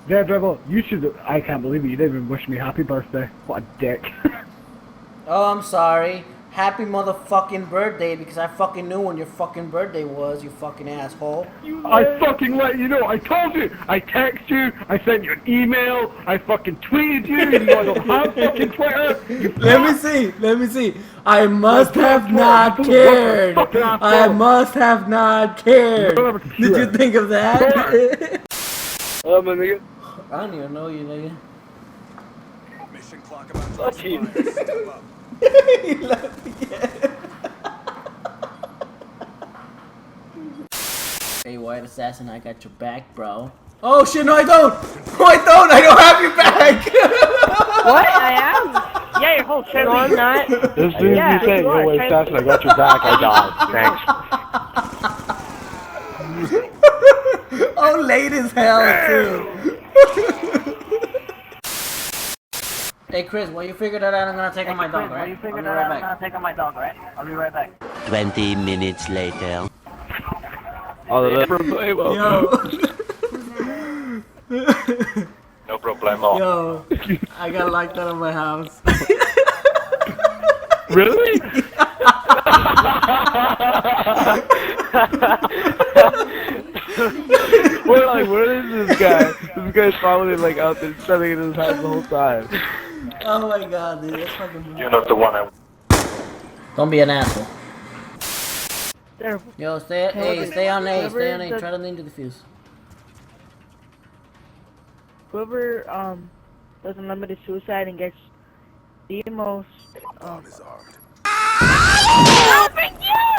Daredevil, you should. I can't believe it. You didn't even wish me happy birthday. What a dick. Oh, I'm sorry. Happy motherfucking birthday, because I fucking knew when your fucking birthday was, you fucking asshole. I fucking let you know. I told you. I texted you. I sent you an email. I fucking tweeted you. Even though I don't have fucking Twitter. Let me see. I must have not cared. I must have not cared. Did you think of that? Hello, my nigga. I don't even know you, nigga. Mission clock about to Fuck you. expire. Step up. He laughed again. Hey, White Assassin, I got your back, bro. Oh shit, no I don't! No I don't! I don't have your back! What? I am? Yeah, your whole show. No, I'm not. As soon as Yeah, you say, you are. "Yo, wait, Sasson, I got your back," I died. Thanks. Oh, late as hell too. Hey, Chris, well, you figured that out. I'm gonna take on my dog, right? I'll be right back. Take on my dog, right? I'll be right back. 20 minutes later. Oh, no problemo. No problemo. Yo, I got locked out of my house. Really? We're like, where is this guy? This guy's probably like out there studying in his house the whole time. Oh my god, dude, that's fucking. You're not the one I. Don't be an asshole. There. Yo, stay on A, stay on A. Try to lean to the fuse. Whoever does unlimited suicide and gets the most Is art. Oh my god!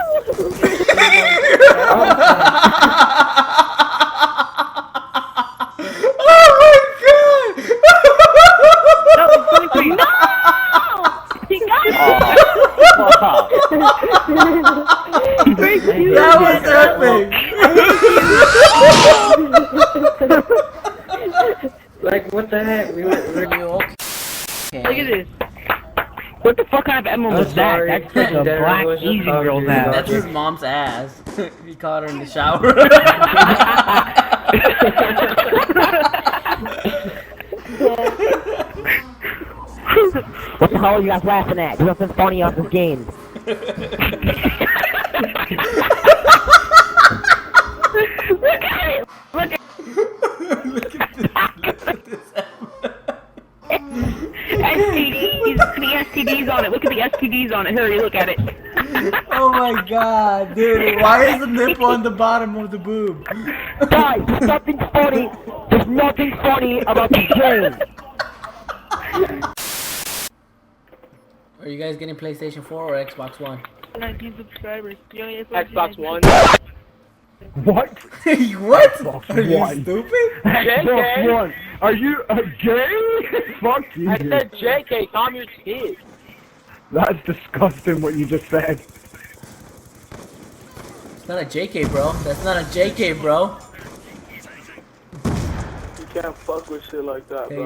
No, it's funny for you. No! He got it! That was epic! Like, what the heck? We were Are you okay? Look at this. What the fuck kind of emblem was that? That's like a black Asian girl's ass. That's his mom's ass. He caught her in the shower. What the hell are you guys laughing at? There's nothing funny off this game. STDs. The STDs on it. Look at the STDs on it. Hurry, look at it. Oh my god, dude, why is the nipple on the bottom of the boob? Guys, there's nothing funny. There's nothing funny about the game. Are you guys getting PlayStation 4 or Xbox One? 19 subscribers. Xbox One. What? What? Are you One. stupid? Xbox One. Are you gay? Fuck you. I said JK, calm your tits. That's disgusting what you just said. It's not a JK, bro. That's not a JK, bro. You can't fuck with shit like that, bro.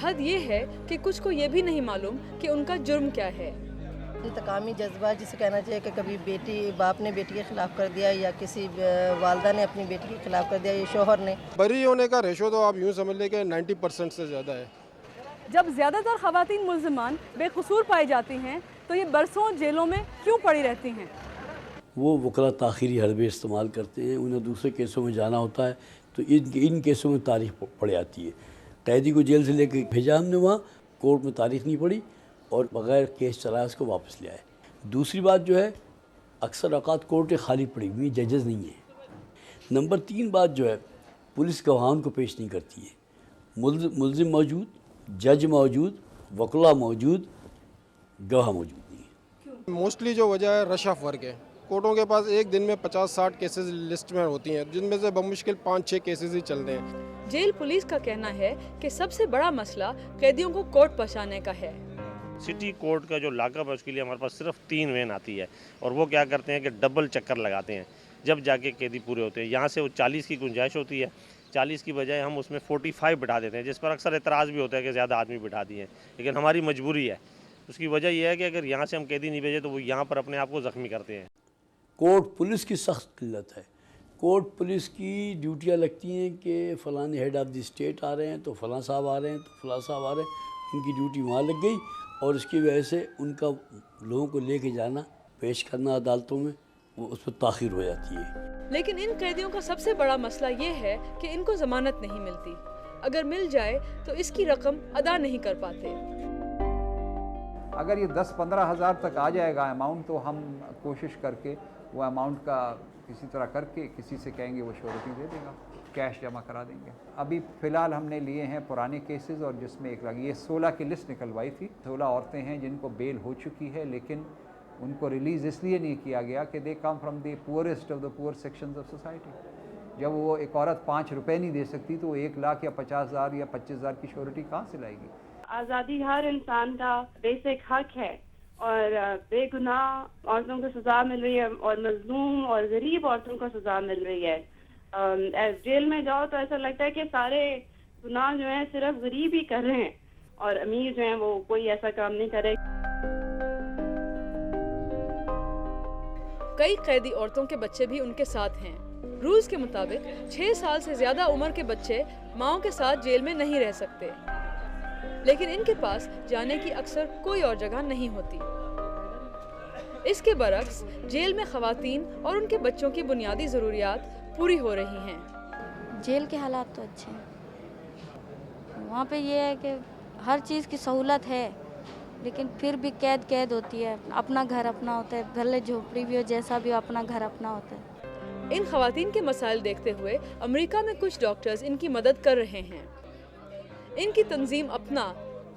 حد یہ ہے کہ کچھ کو یہ بھی نہیں معلوم کہ ان کا جرم کیا ہے۔ انتقامی جذبہ جسے کہنا چاہیے کہ کبھی باپ نے بیٹی کے خلاف کر دیا یا کسی والدہ نے اپنی بیٹی کے خلاف کر دیا یا شوہر نے۔ بری ہونے کا ریشو تو آپ یوں سمجھ لیں کہ 90% سے زیادہ ہے۔ جب زیادہ تر خواتین ملزمان بے قصور پائی جاتی ہیں تو یہ برسوں جیلوں میں کیوں پڑی رہتی ہیں؟ وہ وکلا تاخیری حربے استعمال کرتے ہیں، انہیں دوسرے کیسوں میں جانا ہوتا ہے تو ان کیسوں میں تاریخ پڑ جاتی ہے۔ قیدی کو جیل سے لے کے بھیجا ہم نے وہاں، کورٹ میں تاریخ نہیں پڑی اور بغیر کیس چلایا اس کو واپس لے آئے۔ دوسری بات جو ہے اکثر اوقات کورٹیں خالی پڑی ہوئی، ججز نہیں ہیں۔ نمبر 3 بات جو ہے پولیس گواہان کو پیش نہیں کرتی ہے۔ ملزم موجود، جج موجود، وکلا موجود، گواہ موجود نہیں ہے۔ موسٹلی جو وجہ ہے رش آف ورک ہے۔ کورٹوں کے پاس ایک دن میں 50-60 کیسز لسٹ میں ہوتی ہیں، جن میں سے بمشکل 5-6 کیسز ہی چل رہے ہیں۔ جیل پولیس کا کہنا ہے کہ سب سے بڑا مسئلہ قیدیوں کو کورٹ پہنچانے کا ہے۔ سٹی کورٹ کا جو لاک اپ ہے اس کے لیے ہمارے پاس صرف 3 وین آتی ہے اور وہ کیا کرتے ہیں کہ ڈبل چکر لگاتے ہیں جب جا کے قیدی پورے ہوتے ہیں۔ یہاں سے وہ 40 کی گنجائش ہوتی ہے، 40 کی بجائے ہم اس میں 45 بٹھا دیتے ہیں، جس پر اکثر اعتراض بھی ہوتا ہے کہ زیادہ آدمی بٹھا دیے ہیں، لیکن ہماری مجبوری ہے۔ اس کی وجہ یہ ہے کہ اگر یہاں سے ہم قیدی نہیں بھیجیں تو وہ یہاں پر اپنے آپ کو زخمی کرتے ہیں۔ کورٹ پولیس کی سخت قلت ہے۔ کورٹ پولیس کی ڈیوٹیاں لگتی ہیں کہ فلاں ہیڈ آف دی اسٹیٹ آ رہے ہیں تو فلاں صاحب آ رہے ہیں تو فلاں صاحب آ رہے ہیں، ان کی ڈیوٹی وہاں لگ گئی اور اس کی وجہ سے ان کا لوگوں کو لے کے جانا، پیش کرنا عدالتوں میں، وہ اس پر تاخیر ہو جاتی ہے۔ لیکن ان قیدیوں کا سب سے بڑا مسئلہ یہ ہے کہ ان کو ضمانت نہیں ملتی، اگر مل جائے تو اس کی رقم ادا نہیں کر پاتے۔ اگر یہ 10-15 ہزار تک آ جائے گا اماؤنٹ تو ہم کوشش کر کے وہ اماؤنٹ کا کسی طرح کر کے کسی سے کہیں گے وہ شورٹی دے دے گا، کیش جمع کرا دیں گے۔ ابھی فی الحال ہم نے لیے ہیں پرانے کیسز اور جس میں یہ 16 کی لسٹ نکلوائی تھی۔ 16 عورتیں ہیں جن کو بیل ہو چکی ہے لیکن ان کو ریلیز اس لیے نہیں کیا گیا کہ they come from the poorest of the poor sections of society. جب وہ ایک عورت 5 روپے نہیں دے سکتی تو وہ 1 لاکھ یا 50,000 یا 25,000 کی شورٹی کہاں سے لائے گی؟ آزادی ہر انسان کا بیسک حق ہے اور بے گناہ عورتوں کو سزا مل رہی ہے اور مظلوم اور غریب عورتوں کو سزا مل رہی ہے۔ جیل میں جاؤ تو ایسا لگتا ہے کہ سارے گناہ جو ہیں صرف غریب ہی کر رہے ہیں اور امیر جو ہیں وہ کوئی ایسا کام نہیں کرے۔ کئی قیدی عورتوں کے بچے بھی ان کے ساتھ ہیں۔ رولز کے مطابق 6 سال سے زیادہ عمر کے بچے ماؤں کے ساتھ جیل میں نہیں رہ سکتے، لیکن ان کے پاس جانے کی اکثر کوئی اور جگہ نہیں ہوتی۔ اس کے برعکس جیل میں خواتین اور ان کے بچوں کی بنیادی ضروریات پوری ہو رہی ہیں۔ جیل کے حالات تو اچھے ہیں، وہاں پہ یہ ہے کہ ہر چیز کی سہولت ہے لیکن پھر بھی قید ہوتی ہے، اپنا گھر اپنا ہوتا ہے، بھلے جھوپڑی بھی ہو جیسا بھی ہو، اپنا گھر اپنا ہوتا ہے۔ ان خواتین کے مسائل دیکھتے ہوئے امریکہ میں کچھ ڈاکٹرز ان کی مدد کر رہے ہیں۔ ان کی تنظیم اپنا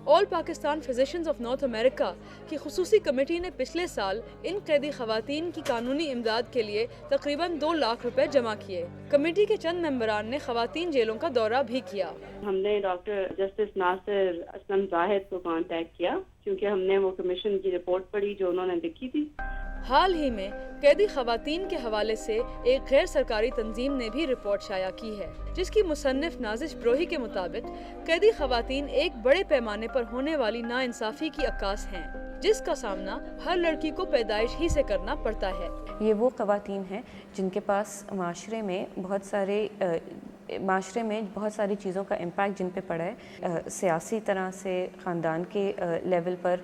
آل پاکستان فزیشنز آف نارتھ امریکہ کی خصوصی کمیٹی نے پچھلے سال ان قیدی خواتین کی قانونی امداد کے لیے تقریباً 2 لاکھ روپے جمع کیے۔ کمیٹی کے چند ممبران نے خواتین جیلوں کا دورہ بھی کیا۔ ہم نے ڈاکٹر جسٹس ناصر اسلم زاہد کو کانٹیکٹ کیا کیونکہ ہم نے وہ کمیشن کی رپورٹ پڑھی جو انہوں نے لکھی تھی۔ حال ہی میں قیدی خواتین کے حوالے سے ایک غیر سرکاری تنظیم نے بھی رپورٹ شائع کی ہے، جس کی مصنف نازش بروہی کے مطابق قیدی خواتین ایک بڑے پیمانے پر ہونے والی ناانصافی کی عکاس ہیں، جس کا سامنا ہر لڑکی کو پیدائش ہی سے کرنا پڑتا ہے۔ یہ وہ خواتین ہیں جن کے پاس معاشرے میں بہت ساری چیزوں کا امپیکٹ جن پہ پڑا ہے، سیاسی طرح سے، خاندان کے لیول پر،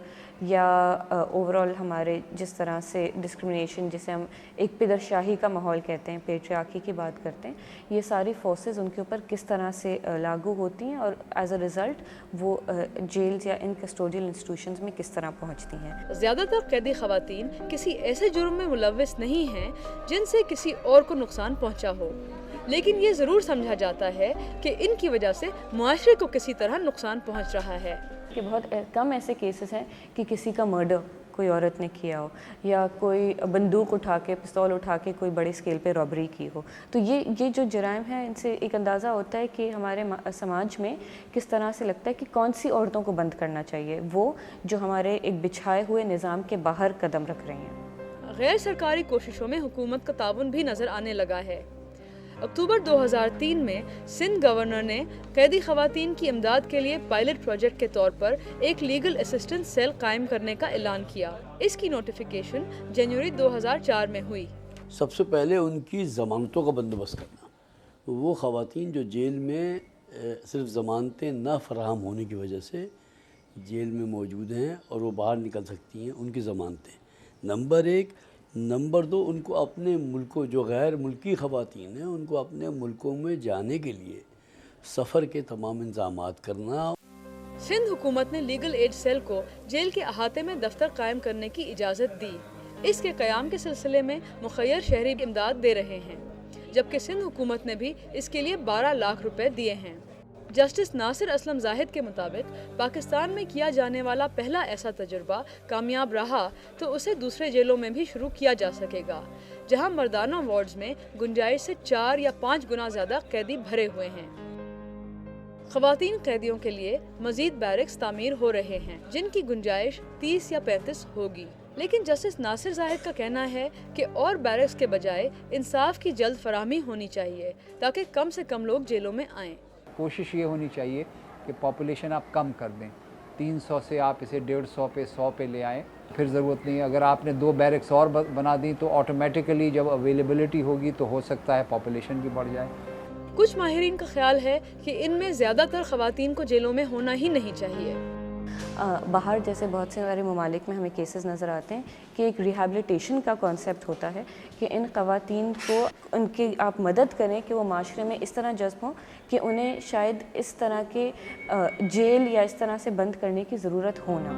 یا اوورال ہمارے جس طرح سے ڈسکرمنیشن جسے ہم ایک پدر شاہی کا ماحول کہتے ہیں، پیٹریارکی کی بات کرتے ہیں، یہ ساری فورسز ان کے اوپر کس طرح سے لاگو ہوتی ہیں اور ایز اے ریزلٹ وہ جیلز یا ان کسٹوڈیل انسٹیٹیوشنز میں کس طرح پہنچتی ہیں۔ زیادہ تر قیدی خواتین کسی ایسے جرم میں ملوث نہیں ہیں جن سے کسی اور کو نقصان پہنچا ہو، لیکن یہ ضرور سمجھا جاتا ہے کہ ان کی وجہ سے معاشرے کو کسی طرح نقصان پہنچ رہا ہے۔ کہ بہت کم ایسے کیسز ہیں کہ کسی کا مرڈر کوئی عورت نے کیا ہو یا کوئی بندوق اٹھا کے، پستول اٹھا کے کوئی بڑے اسکیل پہ رابری کی ہو۔ تو یہ جو جرائم ہیں ان سے ایک اندازہ ہوتا ہے کہ ہمارے سماج میں کس طرح سے لگتا ہے کہ کون سی عورتوں کو بند کرنا چاہیے، وہ جو ہمارے ایک بچھائے ہوئے نظام کے باہر قدم رکھ رہے ہیں۔ غیر سرکاری کوششوں میں حکومت کا تعاون بھی نظر آنے لگا ہے۔ اکتوبر 2003 میں سندھ گورنر نے قیدی خواتین کی امداد کے لیے پائلٹ پروجیکٹ کے طور پر ایک لیگل اسسٹنس سیل قائم کرنے کا اعلان کیا۔ اس کی نوٹیفیکیشن جنوری 2004 میں ہوئی۔ سب سے پہلے ان کی ضمانتوں کا بندوبست کرنا۔ وہ خواتین جو جیل میں صرف ضمانتیں نہ فراہم ہونے کی وجہ سے جیل میں موجود ہیں اور وہ باہر نکل سکتی ہیں، ان کی ضمانتیں نمبر 1۔ نمبر 2، ان کو اپنے ملکوں، جو غیر ملکی خواتین ہیں، ان کو اپنے ملکوں میں جانے کے لیے سفر کے تمام انتظامات کرنا۔ سندھ حکومت نے لیگل ایڈ سیل کو جیل کے احاطے میں دفتر قائم کرنے کی اجازت دی۔ اس کے قیام کے سلسلے میں مخیر شہری امداد دے رہے ہیں، جبکہ سندھ حکومت نے بھی اس کے لیے 12 لاکھ روپے دیے ہیں۔ جسٹس ناصر اسلم زاہد کے مطابق پاکستان میں کیا جانے والا پہلا ایسا تجربہ کامیاب رہا تو اسے دوسرے جیلوں میں بھی شروع کیا جا سکے گا، جہاں مردانہ وارڈز میں گنجائش سے 4 یا 5 گنا زیادہ قیدی بھرے ہوئے ہیں۔ خواتین قیدیوں کے لیے مزید بیرکس تعمیر ہو رہے ہیں، جن کی گنجائش 30 یا 35 ہوگی، لیکن جسٹس ناصر زاہد کا کہنا ہے کہ اور بیرکس کے بجائے انصاف کی جلد فراہمی ہونی چاہیے تاکہ کم سے کم لوگ جیلوں میں آئیں۔ کوشش یہ ہونی چاہیے کہ پاپولیشن آپ کم کر دیں، 300 سے آپ اسے 150 پہ 100 پہ لے آئیں، پھر ضرورت نہیں۔ اگر آپ نے 2 بیرکس اور بنا دیں تو آٹومیٹیکلی جب اویلیبلٹی ہوگی تو ہو سکتا ہے پاپولیشن بھی بڑھ جائے۔ کچھ ماہرین کا خیال ہے کہ ان میں زیادہ تر خواتین کو جیلوں میں ہونا ہی نہیں چاہیے۔ باہر جیسے بہت سے ہمارے ممالک میں ہمیں کیسز نظر آتے ہیں کہ ایک ریہیبلیٹیشن کا کانسیپٹ ہوتا ہے کہ ان خواتین کو ان کی آپ مدد کریں کہ وہ معاشرے میں اس طرح جذب ہوں کہ انہیں شاید اس طرح کے جیل یا اس طرح سے بند کرنے کی ضرورت ہو نہ۔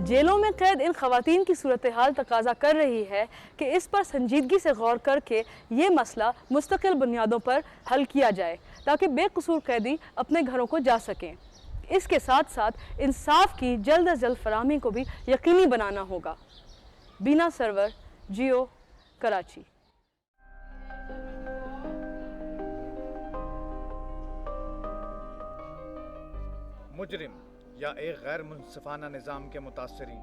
جیلوں میں قید ان خواتین کی صورتحال تقاضا کر رہی ہے کہ اس پر سنجیدگی سے غور کر کے یہ مسئلہ مستقل بنیادوں پر حل کیا جائے تاکہ بے قصور قیدی اپنے گھروں کو جا سکیں۔ اس کے ساتھ ساتھ انصاف کی جلد از جلد فراہمی کو بھی یقینی بنانا ہوگا۔ بینا سرور، جیو، کراچی۔ مجرم یا ایک غیر منصفانہ نظام کے متاثرین